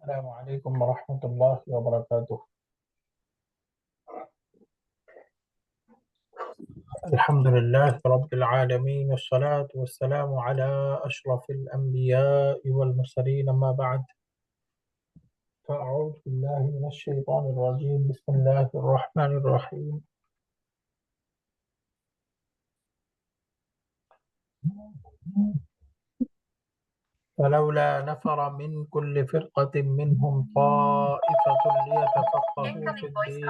السلام عليكم ورحمة الله وبركاته. الحمد لله رب العالمين، والصلاة والسلام على أشرف الأنبياء والمرسلين، أما بعد، فأعوذ بالله من الشيطان الرجيم. بسم الله الرحمن الرحيم. فلولا نفر من كل فرقة منهم طائفة ليتفقهوا في الدين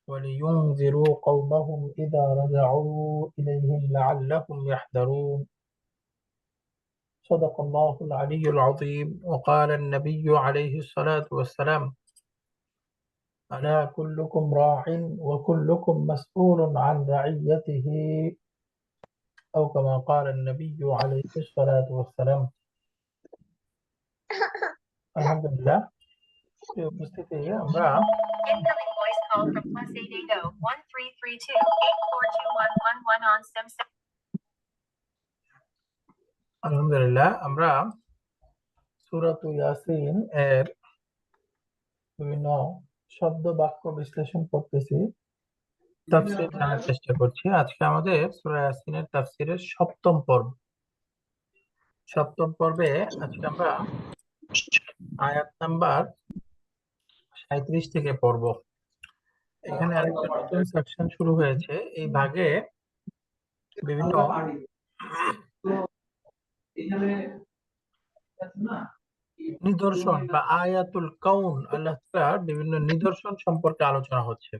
ولينذروا قومهم إذا رجعوا إليهم لعلهم يحذرون. صدق الله العلي العظيم. وقال النبي عليه الصلاة والسلام: ألا كلكم راع وكلكم مسؤول عن رعيته، أو كما قال النبي عليه الصلاة والسلام. আলহামদুলিল্লাহ, প্রিয় উপস্থিতি, আমরা Incoming voice call from +880-1332-842-1111 on SIM. আলহামদুলিল্লাহ আমরা সূরাত ইয়াসিন এর বিভিন্ন শব্দ বাক্য বিশ্লেষণ করতেছি, তাফসীর জানার চেষ্টা করছি। আজকে আমাদের সূরা ইয়াসিনের তাফসীরের সপ্তম পর্বে আজকে আমরা আয়াত নাম্বার 37 থেকে পড়ব। এখানে আরেকটা নতুন সেকশন শুরু হয়েছে। এই ভাগে বিভিন্ন নিদর্শন বা আয়াতুল কাউন, আল্লাহ তাআলার বিভিন্ন নিদর্শন সম্পর্কে আলোচনা হচ্ছে।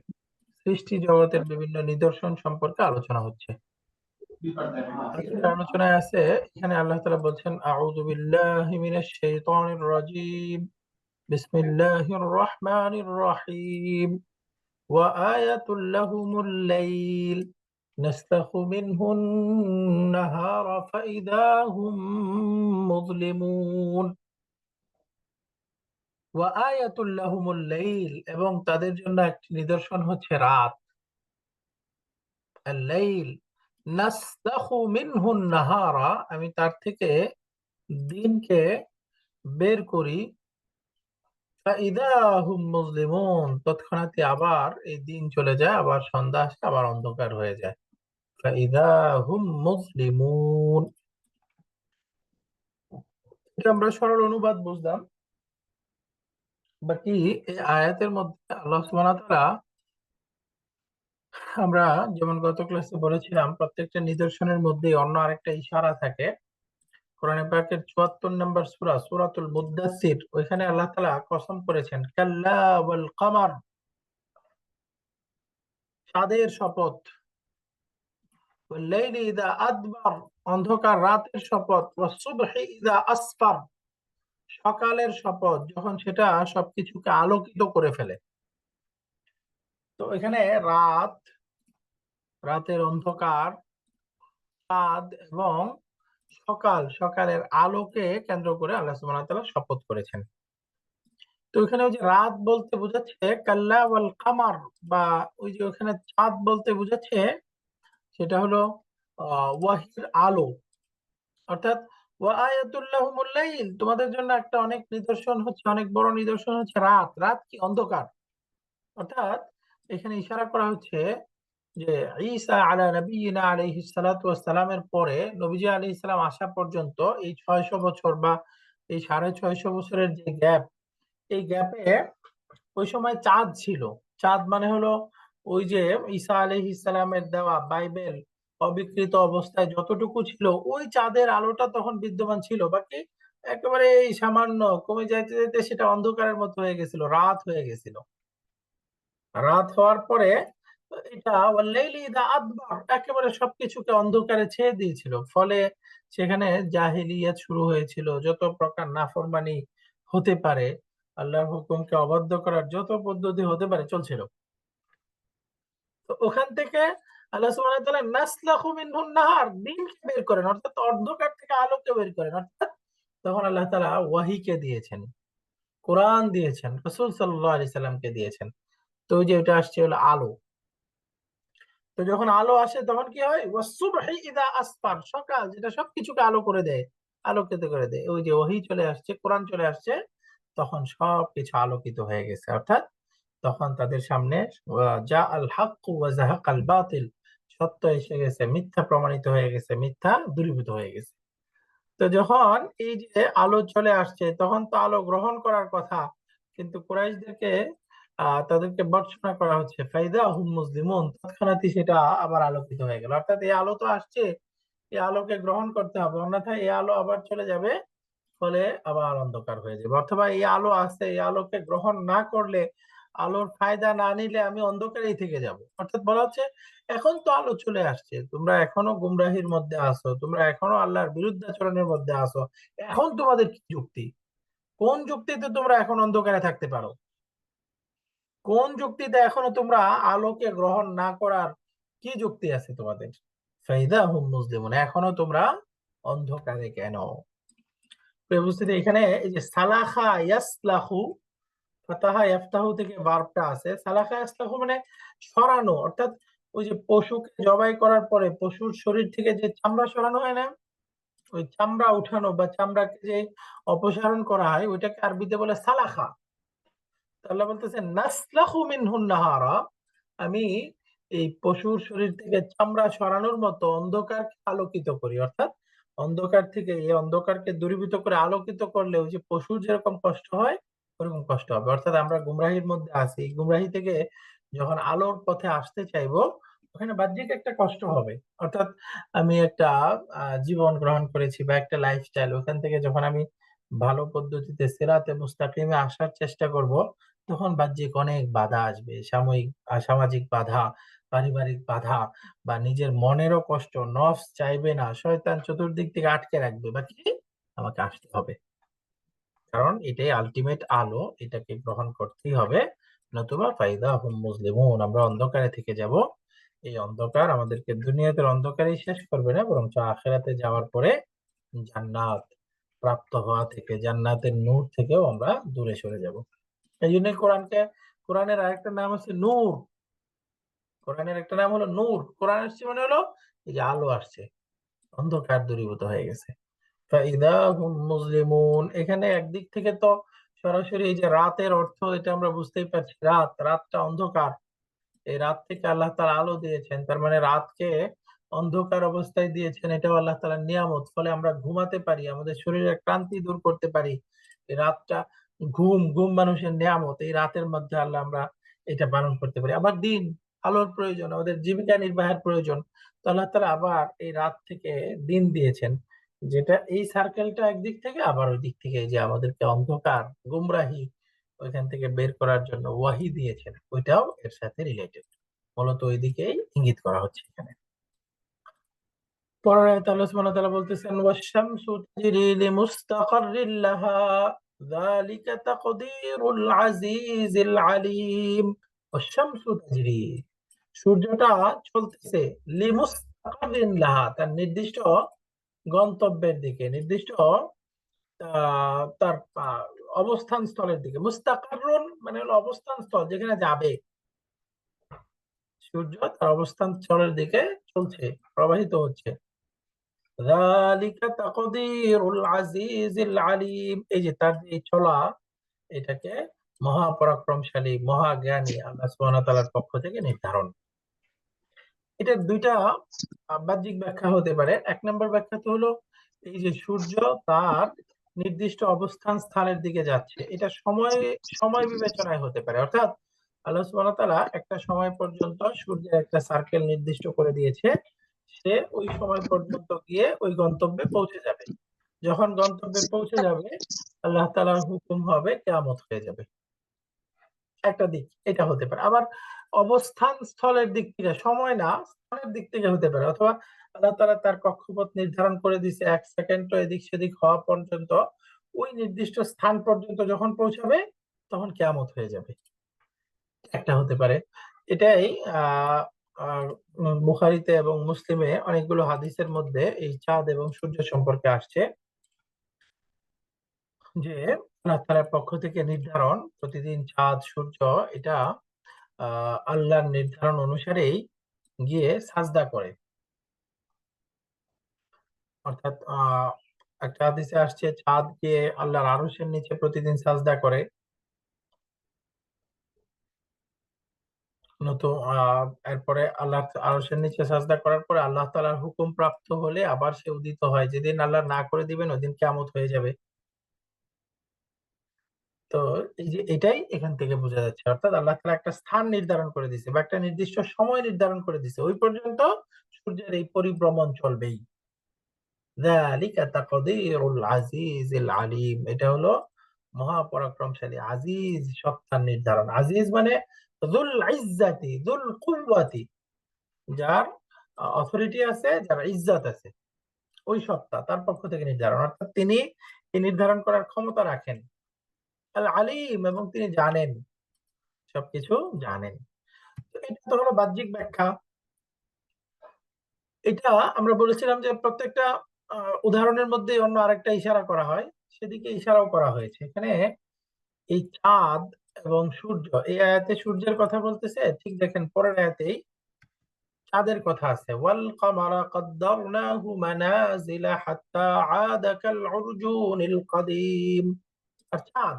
সৃষ্টি জগতের বিভিন্ন নিদর্শন সম্পর্কে আলোচনা হচ্ছে। আলোচনায় আছে, এখানে আল্লাহ তাআলা বলছেন, আউযু বিল্লাহি মিনাশ শাইতানির রাজীম, বিসমিল্লাহির রহমানির রহিম, ওয়া আয়াতুল লাহুমুল লাইল নাসলাখু মিনহুন নাহারা ফাইদা হুম মুযলিমুন। ওয়া আয়াতুল লাহুমুল লাইল, এবং তাদের জন্য একটি নিদর্শন হচ্ছে রাত। আল-লাইল নাসলাখু মিনহুন নাহারা, আমি তার থেকে দিনকে বের করি। ফাইদা হুম মুযলিমুন, তৎক্ষণাৎই আবার এই দিন চলে যায়, আবার সন্ধ্যা আসে, আবার অন্ধকার হয়ে যায়। ফাইদা হুম মুযলিমুন, এটা আমরা সরল অনুবাদ বুঝলাম। বাকি এই আয়াতের মধ্যে আল্লাহ সুবহানাহু ওয়া তাআলা, আমরা যেমন গত ক্লাসে বলেছিলাম, প্রত্যেকটা নিদর্শনের মধ্যে অন্য আরেকটা ইশারা থাকে। কোরআনে পাকের ৭৪ নম্বর সূরা, সূরাতুল মুদ্দাসসির, ওইখানে আল্লাহ তাআলা কসম করেছেন, কাল্লা ওয়াল কমার, চাঁদের শপথ, ওয়াল লাইলি ইযা আদবার, অন্ধকার রাতের শপথ, ওয়াস সুবহি ইযা আসফার, সকালের শপথ, যখন সেটা সবকিছুকে আলোকিত করে ফেলে। তো এখানে রাতের অন্ধকার, চাঁদ এবং সকালের আলোকে কেন্দ্র করে আল্লাহ সুবহানাহু ওয়া তাআলা শপথ করেছেন। তো এখানে ওই যে রাত বলতে বোঝাচ্ছে কাল্লা ওয়াল কামার, বা ওই যে ওখানে চাঁদ বলতে বোঝাচ্ছে সেটা হলো ওয়াহির আলো, অর্থাৎ ওয়া আয়াতুল লাহুমুল লাইল, তোমাদের জন্য একটা অনেক নিদর্শন হচ্ছে, অনেক বড় নিদর্শন হচ্ছে রাত। রাত কি? অন্ধকার। অর্থাৎ এখানে ইশারা করা হচ্ছে যে ঈসা আলা নবিয়িনা আলাইহিস সালাতু ওয়াস সালামের পরে নবীজি আলাইহিস সালাম আসা পর্যন্ত এই ৬০০ বছর বা এই ৬৫০ বছরের যে গ্যাপ, এই গ্যাপে ওই সময় চাঁদ ছিল। চাঁদ মানে হলো ওই যে ঈসা আলাইহিস সালামের দেওয়া বাইবেল অবিকৃত অবস্থায় যতটুকু ছিল, ওই চাঁদের আলোটা তখন বিদ্যমান ছিল। বাকি একেবারে এই সামান্য কমে যাইতে যাইতে সেটা অন্ধকারের মতো হয়ে গেছিল, রাত হয়ে গেছিল। রাত হওয়ার পরে এটা ওয়াল্লাইলি ইযা আদবার, একেবারে সবকিছুকে অন্ধকারে ছেয়ে দিয়েছিল। ফলে সেখানে জাহেলিয়াত শুরু হয়েছিল, যত প্রকার নাফরমানি হতে পারে, আল্লাহর হুকুমকে অবাধ্য করার যত পদ্ধতি হতে পারে চলছিল। তো ওখান থেকে আল্লাহ সুবহানাহু ওয়া তাআলা নাসলাখু মিনহুন নাহার, দিনকে বের করেন, অর্থাৎ অন্ধকার থেকে আলোকে বের করেন। অর্থাৎ তখন আল্লাহ তাআলা ওয়াহিকে দিয়েছেন, কোরআন দিয়েছেন, রাসূল সাল্লাল্লাহু আলাইহি সাল্লামকে দিয়েছেন। তো ওই যে এটা আসছে হলো আলো। তো যখন আলো আসে তখন কি হয়? ওয়াস-সুবহি ইযা আসফার, সকাল যেটা সবকিছুকে আলো করে দেয়, আলোকিত করে দেয়। ওই যে ওহী চলে আসছে, কোরআন চলে আসছে, তখন সবকিছু আলোকিত হয়ে গেছে, অর্থাৎ তখন তাদের সামনে যা আল হক ওয়া যাহাকাল বাতিল, সত্য এসে গেছে, মিথ্যা প্রমাণিত হয়ে গেছে, মিথ্যা দূরীভূত হয়ে গেছে। তো যখন এই যে আলো চলে আসছে, তখন তো আলো গ্রহণ করার কথা, কিন্তু কুরাইশদেরকে তাদেরকে ভর্ৎসনা করা হচ্ছে, ফাইদা হুম মুসলিমুন, তৎক্ষণাৎই সেটা আবার আলোকিত হয়ে গেল। অর্থাৎ এই আলো তো আসছে, এই আলোকে গ্রহণ করতে হবে, অন্যথায় এই আলো আবার চলে যাবে, ফলে আবার অন্ধকার হয়ে যাবে। অথবা এই আলো আছে, এই আলোকে গ্রহণ না করলে, আলোর ফায়দা না নিলে আমি অন্ধকারেই থেকে যাব। অর্থাৎ বলা হচ্ছে, এখন তো আলো চলে আসছে, তোমরা এখনো গুমরাহির মধ্যে আছো, তোমরা এখনো আল্লাহর বিরুদ্ধাচরণের মধ্যে আছো, এখন তোমাদের কি যুক্তি? কোন যুক্তিতে তোমরা এখন অন্ধকারে থাকতে পারো? কোন যুক্তিতে এখনো তোমরা আলোকে গ্রহণ না করার কি যুক্তি আছে তোমাদের? ফাইদা হুম মুসলিমুন, এখনো তোমরা অন্ধকারে কেন? প্রিয় উপস্থিতি, এখানে এই যে সালাখা ইয়াসলাহু, ফাতাহা ইয়াফতাহু থেকে ভার্বটা আছে। সালাখা ইয়াসলাহু মানে সরানো, অর্থাৎ ওই যে পশুকে জবাই করার পরে পশুর শরীর থেকে যে চামড়া সরানো হয় না, ওই চামড়া উঠানো বা চামড়াকে যে অপসারণ করা হয়, ওইটাকে আরবিতে বলে সালাখা। আল্লাহ বলতেছে নাসলাখু মিনহুন নাহারা, আমি এই পশুর শরীর থেকে চামড়া সরানোর মতো অন্ধকারকে আলোকিত করি। অর্থাৎ অন্ধকার থেকে এই অন্ধকারকে দূরীভূত করে আলোকিত করলে ওই যে পশুর যেরকম কষ্ট হয়, ওরকম কষ্ট হবে। অর্থাৎ আমরা গুমরাহির মধ্যে আছি, এই গুমরাহি থেকে যখন আলোর পথে আসতে চাইবো, ওখানে বাহ্যিক একটা কষ্ট হবে। অর্থাৎ আমি একটা জীবন গ্রহণ করেছি বা একটা লাইফস্টাইল, ওখান থেকে যখন আমি ভালো পদ্ধতিতে সিরাতে মুস্তাকিমে আসার চেষ্টা করব, তখন বাহ্যিক অনেক বাধা আসবে, সাময়িক সামাজিক বাধা, পারিবারিক বাধা, বা নিজের মনেরও কষ্ট, নফস চাইবে না, শয়তান চতুর্দিক থেকে আটকে রাখবে, বা কি, আমাকে আসতে হবে। কারণ এটাই আলটিমেট আলো, এটাকে গ্রহণ করতেই হবে, নতুবা ফাইদা হুম মুসলিমুন, আমরা অন্ধকারে থেকে যাব। এই অন্ধকার আমাদেরকে দুনিয়াতে অন্ধকারেই শেষ করবে না, বরং আখিরাতে যাওয়ার পরে জান্নাত প্রাপ্ত হওয়া থেকে, জান্নাতের নূর থেকেও আমরা দূরে সরে যাব। এই জন্য কোরআনের আরেকটা নাম আছে নূর। কোরআনের একটা নাম হলো নূর। কোরআন আসছে মানে হলো এই যে আলো আসছে, অন্ধকার দূরীভূত হয়ে গেছে। ফাইদা হুম মুসলিমুন, এখানে একদিক থেকে তো সরাসরি এই যে রাতের অর্থ, এটা আমরা বুঝতেই পারছি, রাতটা অন্ধকার। এই রাত থেকে আল্লাহ তাআলা আলো দিয়েছেন, তার মানে রাতকে অন্ধকার অবস্থায় দিয়েছেন, এটাও আল্লাহ তাআলার নিয়ামত। ফলে আমরা ঘুমাতে পারি, আমাদের শরীরের ক্লান্তি দূর করতে পারি। এই রাতটা, ঘুম ঘুম মানুষের নিয়ামত, এই রাতের মধ্যে আল্লাহ আমরা এটা পালন করতে পারি। আবার দিন, আলোর প্রয়োজন, আমাদের জীবিকা নির্বাহের প্রয়োজন, তো আল্লাহ তাআলা আবার এই রাত থেকে দিন দিয়েছেন, যেটা এই সার্কেলটা একদিক থেকে, আবার ওই দিক থেকে এই যে আমাদেরকে অন্ধকার গুমরাহি ওইখান থেকে বের করার জন্য ওয়াহি দিয়েছেন, ওইটাও এর সাথে রিলেটেড। মূলত ওই দিকেই ইঙ্গিত করা হচ্ছে এখানে। পরের আয়াতে আল্লাহ সুবহানাহু ওয়া তাআলা বলতেছেন, ওয়াশ-শামসু তাজরি লিমুস্তাকাররিন লাহা যালিকা তাকদীরুল আজিজিল আলীম। ওয়াশ-শামসু তাজরি, সূর্যটা চলতেছে, লিমুস্তাকাররিন লাহা, তার নির্দিষ্ট গন্তব্যের দিকে, নির্দিষ্ট তার অবস্থান স্থলের দিকে। মুস্তাকাররুন মানে হলো অবস্থান স্থল, যেখানে যাবে। সূর্য তার অবস্থান স্থলের দিকে চলছে, প্রবাহিত হচ্ছে। যালিকা তাকদীরুল আজিজিল আলীম, এই যে তার যে চলা, এটাকে মহাপরাক্রমশালী, মহাজ্ঞানী আল্লাহ সুবহানাহু ওয়া তাআলার পক্ষ থেকে নির্ধারণ। এটার দুইটা বাহ্যিক ব্যাখ্যা হতে পারে। এক নম্বর ব্যাখ্যা তো হলো, এই যে সূর্য তার নির্দিষ্ট অবস্থান স্থানের দিকে যাচ্ছে, এটা সময় সময় বিবেচনায় হতে পারে। অর্থাৎ আল্লাহ সুবহানাহু ওয়া তাআলা একটা সময় পর্যন্ত সূর্যের একটা সার্কেল নির্দিষ্ট করে দিয়েছে, সে ওই সময় পর্যন্ত গিয়ে ওই গন্তব্যে পৌঁছে যাবে। যখন গন্তব্যে পৌঁছে যাবে, আল্লাহ তাআলার হুকুম হবে, কিয়ামত হয়ে যাবে। একটা দিক এটা হতে পারে। আবার অবস্থান স্থলের দিক থেকে, সময় না, স্থানের দিক থেকে হতে পারে। অথবা আল্লাহ তাআলা তার কক্ষপথ নির্ধারণ করে দিয়েছে, ১ সেকেন্ডও এদিক সেদিক হওয়া পর্যন্ত, ওই নির্দিষ্ট স্থান পর্যন্ত যখন পৌঁছাবে, তখন কিয়ামত হয়ে যাবে। একটা হতে পারে। এটাই আহ আহ বুখারীতে এবং মুসলিমে অনেকগুলো হাদিসের মধ্যে এই চাঁদ এবং সূর্য সম্পর্কে আসছে, যে আল্লাহ তাআলার পক্ষ থেকে নির্ধারণ, প্রতিদিন চাঁদ সূর্য এটা আল্লাহর নির্ধারণ অনুসারেই গিয়ে সাজদা করে। অর্থাৎ একটা হাদিসে আসছে চাঁদকে আল্লাহর আরশের নিচে প্রতিদিন সাজদা করে। নতুন এরপরে আল্লাহ আরশের নিচে সাজদা করার পরে আল্লাহ তাআলার হুকুম প্রাপ্ত হলে আবার সে উদিত হয়। যেদিন আল্লাহ না করে দিবেন ওদিন কিয়ামত হয়ে যাবে। তো এই যে এটাই এখান থেকে বোঝা যাচ্ছে, অর্থাৎ আল্লাহ তাআলা একটা স্থান নির্ধারণ করে দিয়েছে বা একটা নির্দিষ্ট সময় নির্ধারণ করে দিয়েছে, ওই পর্যন্ত সূর্যের এই পরিভ্রমণ চলবেই। যালিকা তাকদীরুল আজিজিল আলিম, এটা হলো মহাপরাক্রমশালী আজিজ সত্তার নির্ধারণ। আজিজ মানে যুল ইজ্জাতি যুল কুওয়াতি, যার অথরিটি আছে, যার ইজ্জত আছে, ওই সত্তা তার পক্ষ থেকে নির্ধারণ, অর্থাৎ তিনি এই নির্ধারণ করার ক্ষমতা রাখেন। আল আলিম, এবং তিনি জানেন, সবকিছু জানেন। তো এটা তো হলো বাহ্যিক ব্যাখ্যা। এটা আমরা বলেছিলাম যে প্রত্যেকটা উদাহরণের মধ্যে অন্য আরেকটা ইশারা করা হয়, সেদিকে ইশারাও করা হয়েছে এখানে। এই চাঁদ এবং সূর্য, এই আয়াতে সূর্যের কথা বলতেছে, ঠিক দেখেন পরের আয়াতেই চাঁদের কথা আছে, ওয়াল কামারা কদ্দারনাহু মানাজিলা হাত্তা আদা কাল উরজুনিল কাদিম। আর চাঁদ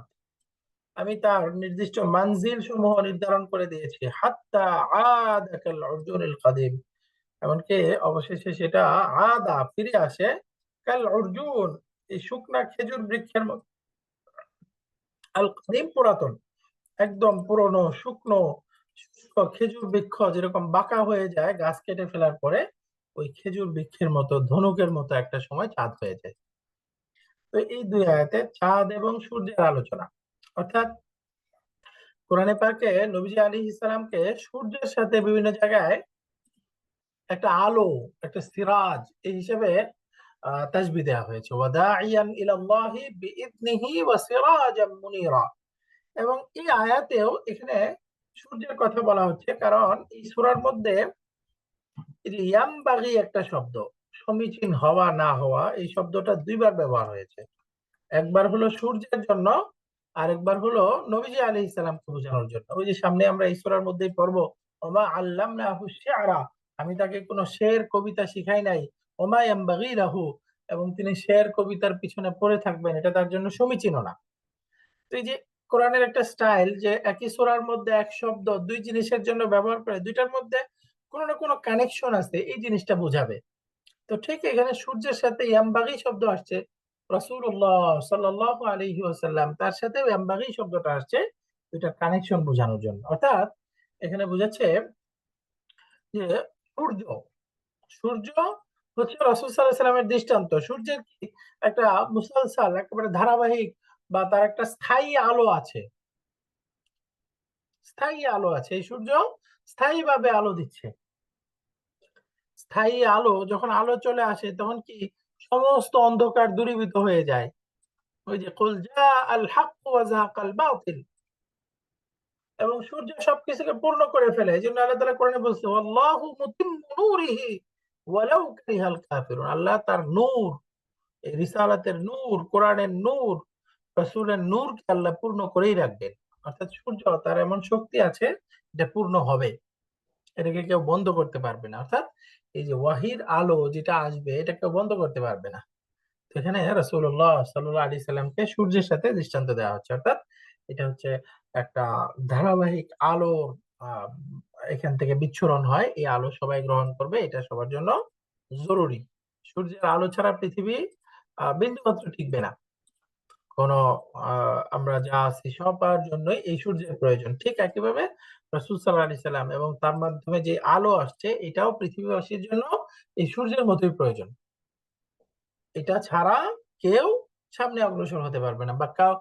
আমি তার নির্দিষ্ট মানজিল সমূহ নির্ধারণ করে দিয়েছি, হাত্তা আদা কাল উরজুনিল কাদিম, এমনকি অবশেষে সেটা আদা ফিরে আসে, কাল অর্জুন এই শুকনা খেজুর বৃক্ষের মতো, আল কাদিম পুরাতন, একদম পুরনো শুকনো শুষ্ক খেজুর বৃক্ষ যেরকম বাঁকা হয়ে যায় গাছ কেটে ফেলার পরে, ওই খেজুর বৃক্ষের মতো ধনুকের মতো একটা সময় চাঁদ হয়ে যায়। তো এই দুই আয়াতে চাঁদ এবং সূর্যের আলোচনা, অর্থাৎ কোরআনে পাকে নবীজি আলাইহিস সালামকে সূর্যের সাথে বিভিন্ন জায়গায় একটা আলো, একটা সিরাজ এই হিসেবে তাসবিহ দেওয়া হয়েছে, ওয়াদাইয়ান ইলাল্লাহি বিইذনিহি ওয়া সিরাজাম মুনীরা। এবং এই আয়াতেও এখানে সূর্যের কথা বলা হচ্ছে, কারণ এই সূরার মধ্যে এই যে ইয়ামবাগি একটা শব্দ, সমীচীন হওয়া না হওয়া, এই শব্দটা দুইবার ব্যবহার হয়েছে। একবার হলো সূর্যের জন্য, আর একবার হলো নবীজি আলাইহিস সালামকে বোঝানোর জন্য। ওই যে সামনে আমরা এই সূরার মধ্যেই পড়বো, ওমা আল্লামনাহু শি'রা, আমি তাকে কোনো শের কবিতা শিখাই নাই, ওমা ইয়ামবাগি লাহু, এবং তিনি শের কবিতার পিছনে পড়ে থাকবেন, এটা তার জন্য সমীচীন না। তো এই যে কোরআনের একটা স্টাইল, যে একই সূরার মধ্যে এক শব্দ দুই জিনিসের জন্য ব্যবহার করে, দুইটার মধ্যে কোনো না কোনো কানেকশন আছে, এই জিনিসটা বোঝাবে। তো ঠিক এখানে সূর্যের সাথে ইয়ামবাগি শব্দ আসছে, রাসূলুল্লাহ সাল্লাল্লাহু আলাইহি ওয়াসাল্লাম তার সাথে ইয়ামবাগি শব্দটা আসছে, দুইটার কানেকশন বোঝানোর জন্য। অর্থাৎ এখানে বোঝাচ্ছে যে সূর্য সূর্য হচ্ছে রাসূল সাল্লাল্লাহু আলাইহি সাল্লামের দৃষ্টান্ত। সূর্যের কি একটা মুসালসাল একেবারে ধারাবাহিক বা তার একটা স্থায়ী আলো আছে, স্থায়ী আলো আছে, এই সূর্য স্থায়ীভাবে আলো দিচ্ছে। স্থায়ী আলো, যখন আলো চলে আসে তখন কি সমস্ত অন্ধকার দূরীভূত হয়ে যায়। ওই যে কুল জা আল হক ওয়া যাহাকাল বাতিল, এবং সূর্য সবকিছুকে পূর্ণ করে ফেলে। এই জন্য আল্লাহ তাআলা কোরআনে বলছে আল্লাহু মুতিম্মু নূরিহি ওয়ালাউ কারিহাল কাফিরুন, আল্লাহ তার নূর, এই রিসালাতের নূর, কোরআনের নূর, রাসূলের নূরকে আল্লাহ পূর্ণ করেই রাখবেন। অর্থাৎ সূর্য তার এমন শক্তি আছে, এটা পূর্ণ হবে, এটাকে কেউ বন্ধ করতে পারবে না। অর্থাৎ এই যে ওয়াহির আলো যেটা আসবে, এটা কেউ বন্ধ করতে পারবে না। তো এখানে রাসূলুল্লাহ সাল্লাল্লাহু আলাইহি সাল্লামকে সূর্যের সাথে দৃষ্টান্ত দেওয়া হচ্ছে, অর্থাৎ এটা হচ্ছে একটা ধারাবাহিক আলো, আহ, এখান থেকে বিচ্ছুরণ হয়, এই আলো সবাই গ্রহণ করবে, এটা সবার জন্য জরুরি। সূর্যের আলো ছাড়া পৃথিবী বিন্দুমাত্র টিকবে না। কোন আমরা যা আছি সবার জন্যই এই সূর্যের প্রয়োজন। ঠিক একইভাবে রাসূল সাল্লাল্লাহু আলাইহি সাল্লাম এবং তার মাধ্যমে যে আলো আসছে, এটাও পৃথিবীবাসীর জন্য এই সূর্যের মতোই প্রয়োজন। এটা ছাড়া কেউ সামনে অগ্রসর হতে পারবে না বা কেউ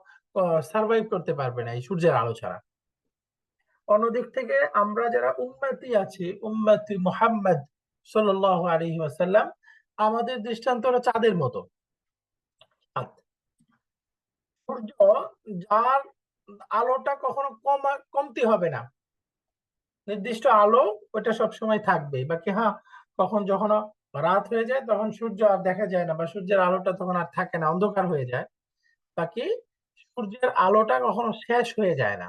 সার্ভাইভ করতে পারবে না এই সূর্যের আলো ছাড়া। অন্যদিক থেকে আমরা যারা উম্মতি আছি, উম্মতি মুহাম্মদ সাল্লাল্লাহু আলাইহি ওয়াসাল্লাম, আমাদের দৃষ্টান্ত হলো চাঁদের মতো। সূর্য, যার আলোটা কখনো কমতি হবে না, নির্দিষ্ট আলো ওটা সবসময় থাকবে। বাকি হ্যাঁ, কখন যখন রাত হয়ে যায় তখন সূর্য আর দেখা যায় না, বা সূর্যের আলোটা তখন আর থাকে না, অন্ধকার হয়ে যায়। বাকি সূর্যের আলোটা কখনো শেষ হয়ে যায় না।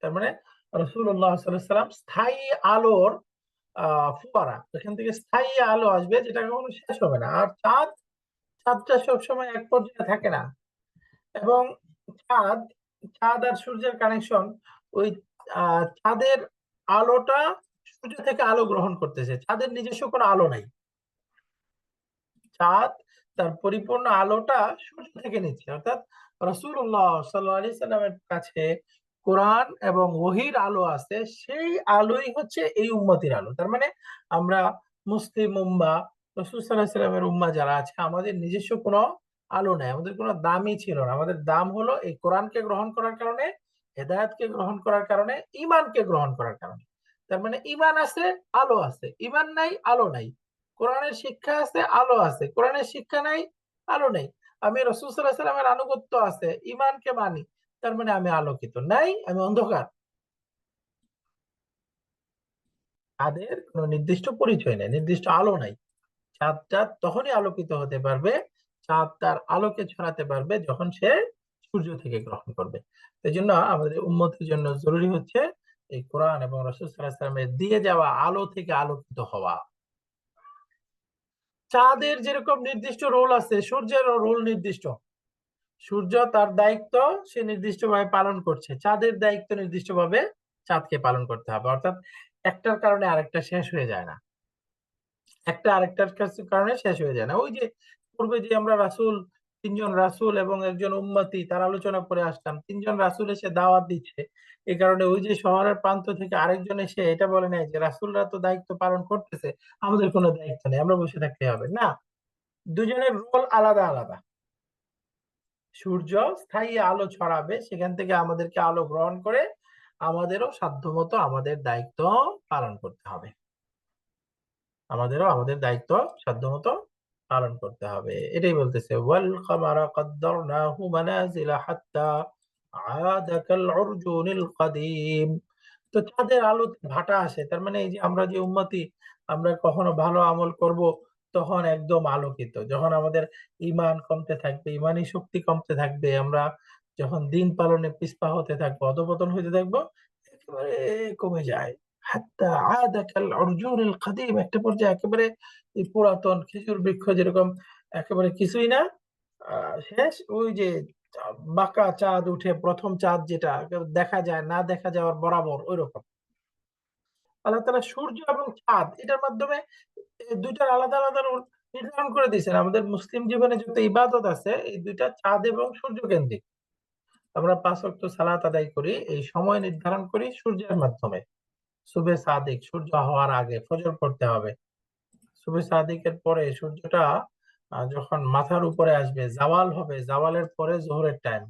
তার মানে রাসূলুল্লাহ সাল্লাল্লাহু আলাইহি সাল্লাম স্থায়ী আলোর ফোয়ারা, এখান থেকে স্থায়ী আলো আসবে যেটা কখনো শেষ হবে না। আর চাঁদ, চাঁদটা সবসময় এক পর্যায়ে থাকে না। এবং চাঁদ চাঁদ আর সূর্যের কানেকশন ওই চাঁদের আলোটা সূর্য থেকে আলো গ্রহণ করতেছে। চাঁদের নিজস্ব কোনো আলো নাই। চাঁদ তার পরিপূর্ণ আলোটা সূর্য থেকে নিচ্ছে। অর্থাৎ রাসূলুল্লাহ সাল্লাল্লাহু আলাইহি সাল্লামের কাছে কোরআন এবং ওহীর আলো আছে। সেই আলোই হচ্ছে এই উম্মতির আলো। তার মানে আমরা মুসলিম উম্মাহ, রাসূল সাল্লাল্লাহু আলাইহি সাল্লামের উম্মাহ যারা আছে, আমাদের নিজস্ব কোনো আলো নাই। আমাদের কোনো দামই ছিল না। আমাদের দাম হলো এই কোরআনকে গ্রহণ করার কারণে, হেদায়েতকে গ্রহণ করার কারণে, ঈমানকে গ্রহণ করার কারণে। তার মানে ঈমান আছে, আলো আছে। ঈমান নাই, আলো নাই। কোরআনের শিক্ষা আছে, আলো আছে। কোরআনের শিক্ষা নাই, আলো নেই। আমি রাসূল সাল্লাল্লাহু আলাইহি সাল্লামের আনুগত্য আছে, ঈমানকে মানি। তার মানে আমি আলোকিত। নাই, আমি অন্ধকার। তাদের কোনো নির্দিষ্ট পরিচয় নেই, নির্দিষ্ট আলো নাই। চাঁদটা তখনই আলোকিত হতে পারবে, চাঁদ তার আলোকে ছড়াতে পারবে যখন সে সূর্য থেকে গ্রহণ করবে। এই জন্য আমাদের উম্মতের জন্য জরুরি হচ্ছে এই কোরআন এবং রাসূল সাল্লাল্লাহু আলাইহি সাল্লামের দিয়ে যাওয়া আলো থেকে আলোকিত হওয়া। চাঁদের যেরকম নির্দিষ্ট রোল আছে, সূর্যেরও রোল নির্দিষ্ট। সূর্য তার দায়িত্ব সে নির্দিষ্টভাবে পালন করছে, চাঁদের দায়িত্ব নির্দিষ্টভাবে চাঁদকে পালন করতে হবে। অর্থাৎ একটার কারণে আরেকটা শেষ হয়ে যায় না, একটা আরেকটার কারণে শেষ হয়ে যায় না। ওই যে পূর্বে যে আমরা তিনজন রাসূল এবং একজন উম্মতি তার আলোচনা করে আসলাম, তিনজন রাসূল এসে দাওয়াত দিচ্ছে। এই কারণে ওই যে শহরের প্রান্ত থেকে আরেকজন এসে এটা বলে নাই যে রাসূলরা তো দায়িত্ব পালন করতেছে, আমাদের কোনো দায়িত্ব নেই, আমরা বসে থাকতে হবে না। দুজনের রোল আলাদা আলাদা। সূর্য স্থায়ী আলো ছড়াবে, সেখান থেকে আমাদেরকে আলো গ্রহণ করে আমাদেরও সাধ্যমতো আমাদের দায়িত্ব পালন করতে হবে। আমাদেরও আমাদের দায়িত্ব সাধ্যমতো পালন করতে হবে। এটাই বলতেছে ওয়াল কামারা কদ্দারনাহু মানাজিলা হাত্তা আদা কাল উরজুনিল কাদিম। তো চাঁদের আলোতে ভাটা আসে, তার মানে এই যে আমরা যে উম্মতি, আমরা কখনো ভালো আমল করব তখন একদম আলোকিত। যখন আমাদের ঈমান কমতে থাকবে, ঈমানি শক্তি কমতে থাকবে, আমরা যখন দিন পালনে পিছপা হতে থাকবো, অধঃপতন হইতে থাকবো, একেবারে কমে যায়। হাত্তা আদা কাল উরজুনিল কাদিম, একটা পর্যায়ে একেবারে এই পুরাতন খেজুর বৃক্ষ যেরকম একেবারে কিছুই না, শেষ ওই যে বাঁকা চাঁদ উঠে প্রথম চাঁদ যেটা দেখা যায় না, দেখা যাওয়ার বরাবর ওইরকম। আল্লাহ তাআলা সূর্য এবং চাঁদ এটার মাধ্যমে দুইটার আলাদা আলাদা রূল নির্ধারণ করে দিয়েছেন। আমাদের মুসলিম জীবনে যত ইবাদত আছে এই দুইটা চাঁদ এবং সূর্য কেন্দ্রিক। আমরা ৫ ওয়াক্ত সালাত আদায় করি, এই সময় নির্ধারণ করি সূর্যের মাধ্যমে। সুবে সাদিক, সূর্য হওয়ার আগে ফজর পড়তে হবে। সুবে সাদিকের পরে সূর্যটা যখন মাথার উপরে আসবে, জাওয়াল হবে, জাওয়ালের পরে জোহরের টাইম।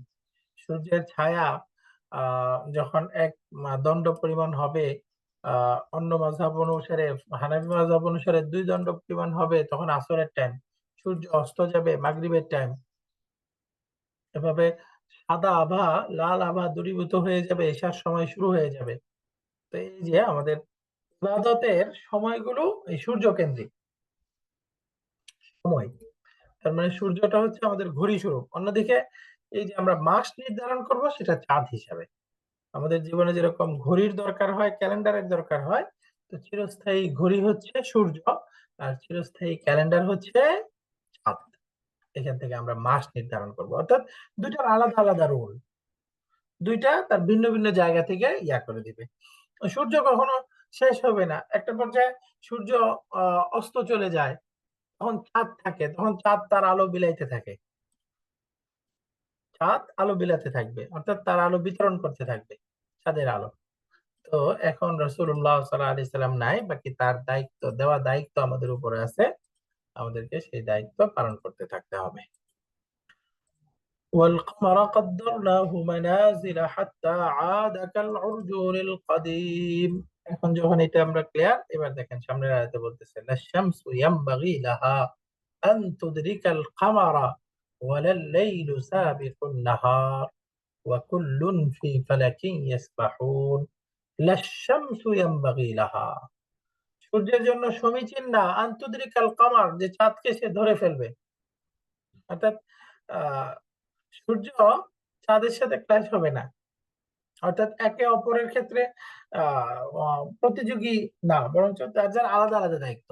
সূর্যের ছায়া যখন এক দণ্ড পরিমাণ হবে, অন্য মাযহাব অনুসারে, হানাফি মাযহাব অনুসারে ২ দণ্ড পরিমাণ হবে, তখন আসরের টাইম। সূর্য অস্ত যাবে, মাগরিবের টাইম। এভাবে সাদা আভা লাল আভা দূরীভূত হয়ে যাবে, এশার সময় শুরু হয়ে যাবে। তো এই যে আমাদের ইবাদতের সময়গুলো এই সূর্য কেন্দ্রিক সময়। তার মানে সূর্যটা হচ্ছে আমাদের ঘড়ি স্বরূপ। অন্যদিকে এই যে আমরা মাস নির্ধারণ করব সেটা চাঁদ হিসাবে। আমাদের জীবনে যেরকম ঘড়ির দরকার হয়, ক্যালেন্ডারের দরকার হয়, তো চিরস্থায়ী ঘড়ি হচ্ছে সূর্য, আর চিরস্থায়ী ক্যালেন্ডার হচ্ছে চাঁদ। এখান থেকে আমরা মাস নির্ধারণ করব। অর্থাৎ দুইটার আলাদা আলাদা রোল, দুইটা তার ভিন্ন ভিন্ন জায়গা থেকে ইয়া করে দিবে। সূর্য কখনো শেষ হবে না, একটা পর্যায়ে সূর্য অস্ত চলে যায়, তখন চাঁদ থাকে, তখন চাঁদ তার আলো বিলাইতে থাকে। চাঁদ আলো বিলাতে থাকবে, অর্থাৎ তার আলো বিতরণ করতে থাকবে, চাঁদের আলো। তো এখন রাসূলুল্লাহ সাল্লাল্লাহু আলাইহি সাল্লাম নাই, বাকি তার দায়িত্ব দেওয়া দায়িত্ব আমাদের উপরে আছে, আমাদেরকে সেই দায়িত্ব পালন করতে থাকতে হবে। والقمر قدرناه منازل حتى عاد كالعرجون القديم। এখন যখন এটা আমরা ক্লিয়ার, এবার দেখেন সামনের আয়াতে বলতেছে লাশ-শামসু ইয়ানবাগি লাহা আন তুদরিকাল কামারা ওয়ালাল লাইলু সাবিকুন নাহার ওয়া কুল্লুন ফি ফালাকিন ইয়াসবাহুন। লাশ-শামসু ইয়ানবাগি লাহা, সূর্যের জন্য সমীচীন না, আন তুদরিকাল কামার, যে চাঁদকে সে ধরে ফেলবে। অর্থাৎ আহ সূর্য চাঁদের সাথে ক্ল্যাশ হবে না, অর্থাৎ একে অপরের ক্ষেত্রে প্রতিযোগী না, বরঞ্চ যার যার আলাদা আলাদা দায়িত্ব,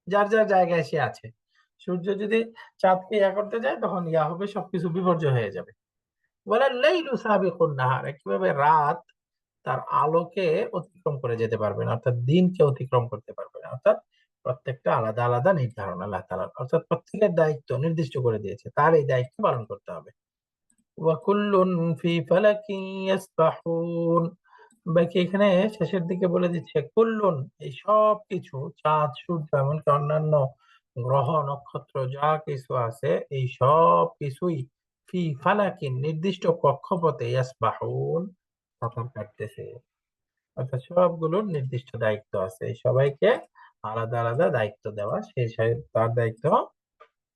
যার যার জায়গায় সে আছে। সূর্য যদি চাঁদকে ইয়া করতে যায় তখন ইয়া হবে, সবকিছু বিপর্যয় হয়ে যাবে। ওয়ালাল লাইলু সাবিকুন নাহার, একইভাবে রাত তার আলোকে অতিক্রম করে যেতে পারবে না, অর্থাৎ দিনকে অতিক্রম করতে পারবে না। অর্থাৎ প্রত্যেকটা আলাদা আলাদা নির্ধারণ আল্লাহ তাআলার, অর্থাৎ প্রত্যেকের দায়িত্ব নির্দিষ্ট করে দিয়েছে, তার এই দায়িত্ব পালন করতে হবে। ওয়া কুল্লুন ফি ফালাকিন ইয়াসবাহুন, বাকি এখানে শেষের দিকে বলে দিচ্ছে কুল্লুন, এই সব কিছু, চাঁদ সূর্য এমনকি অন্যান্য গ্রহ নক্ষত্র যা কিছু আছে, এই সব কিছুই ফি ফালাকিন নির্দিষ্ট কক্ষপথে ইয়াসবাহুন সাঁতার কাটতেছে। অর্থাৎ সবগুলোর নির্দিষ্ট দায়িত্ব আছে, এই সবাইকে আলাদা আলাদা দায়িত্ব দেওয়া, সে তার দায়িত্ব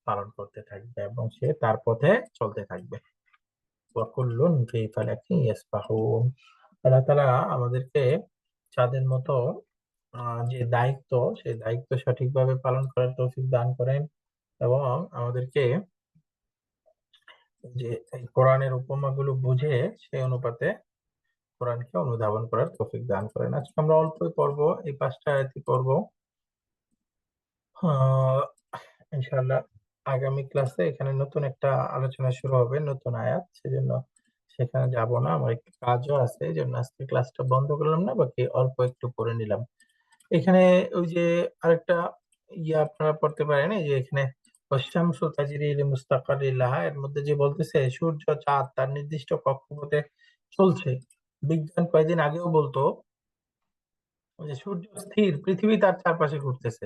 পালন করতে থাকবে এবং সে তার পথে চলতে থাকবে। ওয়াকুল্লুন ফি ফালাকিন ইয়াসবাহুন, আল্লাহ তাআলা আমাদেরকে চাঁদের মতো যে দায়িত্ব, সেই দায়িত্ব সঠিকভাবে পালন করার তৌফিক দান করেন এবং আমাদেরকে যে এই কোরআনের উপমাগুলো বুঝে সেই অনুপাতে কোরআনকে অনুধাবন করার তৌফিক দান করেন। আজকে আমরা অল্পই পড়বো, এই 5টা আয়াতই পড়বো। আহ ইনশাআল্লাহ আগামী ক্লাসে এখানে নতুন একটা আলোচনা শুরু হবে, নতুন আয়াত, সেজন্য সেখানে যাব না, আমার একটু কাজও আছে, এই জন্য আজকে ক্লাসটা বন্ধ করলাম না, বাকি অল্প একটু পড়ে নিলাম। এখানে ওই যে আরেকটা ইয়ে আপনারা পড়তে পারেন, এই যে এখানে ওয়াশ-শামসু তাজরি লিমুস্তাকাররিন লাহা, এর মধ্যে যে বলতেছে সূর্য চাঁদ তার নির্দিষ্ট কক্ষপথে চলছে। বিজ্ঞান কয়েকদিন আগেও বলতো যে সূর্য স্থির, পৃথিবী তার চারপাশে ঘুরতেছে।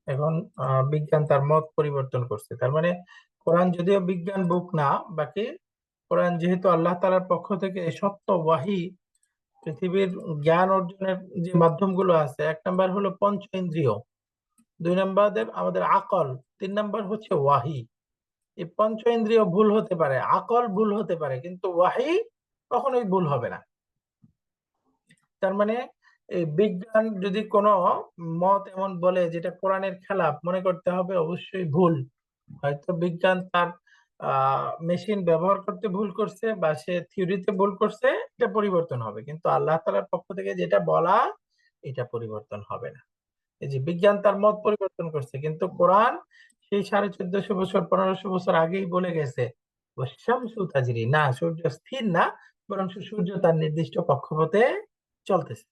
এখন বিজ্ঞান তার মত পরিবর্তন করছে। তার মানে কোরআন যদিও বিজ্ঞান বুক না, বাকি কোরআন যেহেতু আল্লাহ তাআলার পক্ষ থেকে সত্য ওয়াহি, পৃথিবীর জ্ঞান অর্জনের যে মাধ্যমগুলো আছে, 1 নাম্বার হলো পঞ্চ ইন্দ্রিয়, 2 নাম্বার আমাদের আকল, 3 নাম্বার হচ্ছে ওয়াহি। এই পঞ্চ ইন্দ্রিয় ভুল হতে পারে, আকল ভুল হতে পারে, কিন্তু ওয়াহি কখনোই ভুল হবে না। তার মানে এই বিজ্ঞান যদি কোনো মত এমন বলে যেটা কোরআনের খেলাফ, মনে করতে হবে অবশ্যই ভুল। হয়তো বিজ্ঞান তার মেশিন ব্যবহার করতে ভুল করছে বা সে থিওরিতে ভুল করছে, এটা পরিবর্তন হবে, কিন্তু আল্লাহ তাআলার পক্ষ থেকে যেটা বলা, এটা পরিবর্তন হবে না। এই যে বিজ্ঞান তার মত পরিবর্তন করছে, কিন্তু কোরআন সেই 1450 বছর 1500 বছর আগেই বলে গেছে ওয়াশ-শামসু তাজরি, না সূর্য স্থির না, বরং সূর্য তার নির্দিষ্ট কক্ষপথে চলতেছে।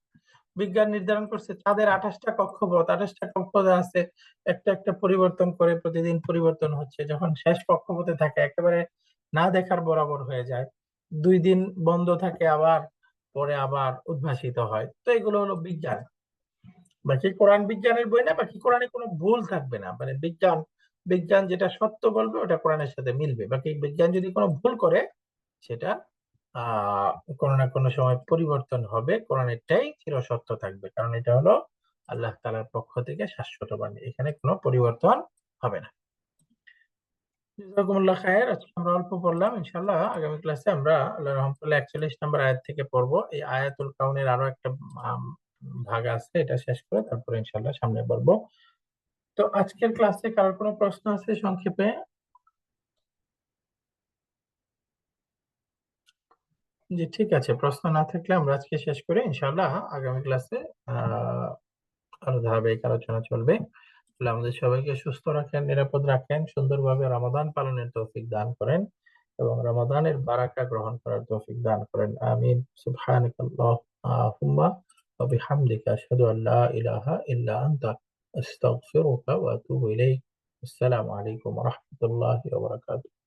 বিজ্ঞান নির্ধারণ করছে চাঁদের 28টা কক্ষপথ, 28টা কক্ষপথ আছে, একটা একটা পরিবর্তন করে প্রতিদিন পরিবর্তন হচ্ছে, যখন শেষ কক্ষপথে থাকে একেবারে না দেখার বরাবর হয়ে যায়, 2 দিন বন্ধ থাকে, আবার পরে আবার উদ্ভাসিত হয়। তো এগুলো হলো বিজ্ঞান। বাকি কোরআন বিজ্ঞানের বই না, বাকি কোরআনে কোনো ভুল থাকবে না, মানে বিজ্ঞান বিজ্ঞান যেটা সত্য বলবে ওটা কোরআনের সাথে মিলবে, বাকি বিজ্ঞান যদি কোনো ভুল করে সেটা আহ কোনো না কোনো সময় পরিবর্তন হবে, কোরআনেরটাই চিরসত্য থাকবে, কারণ এটা হলো আল্লাহ তাআলার পক্ষ থেকে শাশ্বত বাণী, এখানে কোনো পরিবর্তন হবে না। জাযাকুমুল্লাহ খায়ের, আজকে আমরা অল্প পড়লাম, ইনশাআল্লাহ আগামী ক্লাসে আমরা আল্লাহর রহমতুল্লাহ 41 নম্বর আয়াত থেকে পড়বো। এই আয়াতুল কাউনের আরো একটা আম, ভাগ আছে, এটা শেষ করে তারপরে ইনশাআল্লাহ সামনে পড়বো। তো আজকের ক্লাসে কারোর কোনো প্রশ্ন আছে সংক্ষেপে? জি ঠিক আছে, প্রশ্ন না থাকলে আমরা আজকে শেষ করি, ইনশাআল্লাহ আগামী ক্লাসে আহ আরো ধারাবাহিক আলোচনা চলবে। আল্লাহ আমাদের সবাইকে সুস্থ রাখেন, নিরাপদ রাখেন, সুন্দরভাবে রমাদান পালনের তৌফিক দান করেন এবং রমাদানের বারাকা গ্রহণ করার তৌফিক দান করেন। আমিন। সুবহানাকাল্লাহুম্মা ওয়া বিহামদিকা আশহাদু আল্লা ইলাহা ইল্লা আনতা আস্তাগফিরুকা ওয়া আতুবু ইলাইক। আসসালামু আলাইকুম ওয়া রাহমাতুল্লাহি ওয়া বারাকাতুহু।